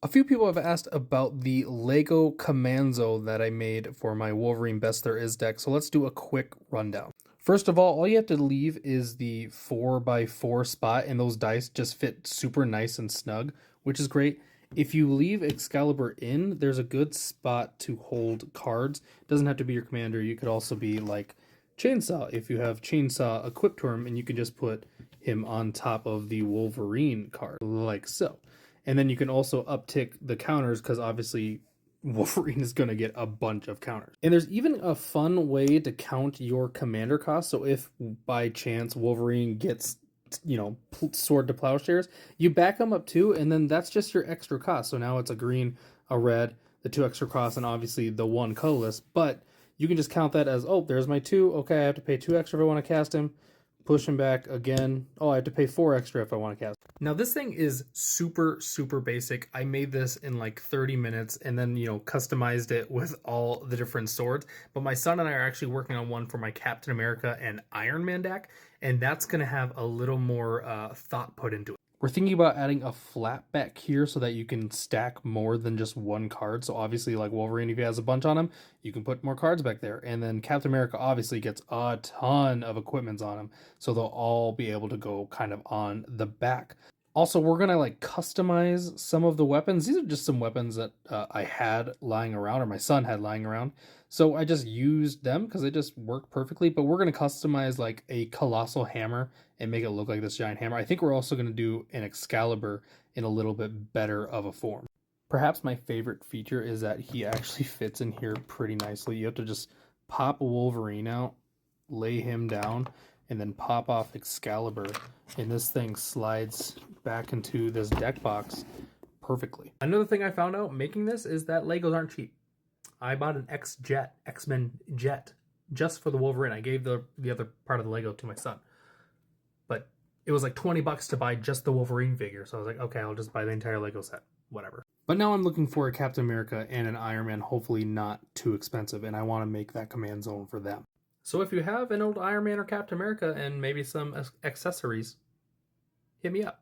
A few people have asked about the Lego Commando that I made for my Wolverine Best There Is deck, so let's do a quick rundown. First of all you have to leave is the 4x4 spot, and those dice just fit super nice and snug, which is great. If you leave Excalibur in, there's a good spot to hold cards. It doesn't have to be your commander, you could also be like Chainsaw if you have Chainsaw equipped to him, and you can just put him on top of the Wolverine card, like so. And then you can also uptick the counters because obviously Wolverine is going to get a bunch of counters. And there's even a fun way to count your commander cost. So if by chance Wolverine gets, sword to plowshares, you back them up too, and then that's just your extra cost. So now it's a green, a red, the 2 extra costs, and obviously the 1 colorless. But you can just count that as, oh, there's my 2. Okay, I have to pay 2 extra if I want to cast him. Push him back again. Oh, I have to pay 4 extra if I want to cast. Now this thing is super, super basic. I made this in like 30 minutes and then, customized it with all the different swords. But my son and I are actually working on one for my Captain America and Iron Man deck, and that's going to have a little more thought put into it. We're thinking about adding a flat back here so that you can stack more than just 1 card. So obviously, like Wolverine, if he has a bunch on him, you can put more cards back there. And then Captain America obviously gets a ton of equipments on him, so they'll all be able to go kind of on the back. Also, we're gonna like customize some of the weapons. These are just some weapons that I had lying around, or my son had lying around. So I just used them because they just work perfectly. But we're gonna customize like a colossal hammer and make it look like this giant hammer. I think we're also gonna do an Excalibur in a little bit better of a form. Perhaps my favorite feature is that he actually fits in here pretty nicely. You have to just pop Wolverine out, lay him down, and then pop off Excalibur, and this thing slides back into this deck box perfectly. Another thing I found out making this is that Legos aren't cheap. I bought an X-Men jet, just for the Wolverine. I gave the other part of the Lego to my son, but it was like $20 to buy just the Wolverine figure. So I was like, okay, I'll just buy the entire Lego set, whatever. But now I'm looking for a Captain America and an Iron Man, hopefully not too expensive, and I want to make that command zone for them. So if you have an old Iron Man or Captain America and maybe some accessories, hit me up.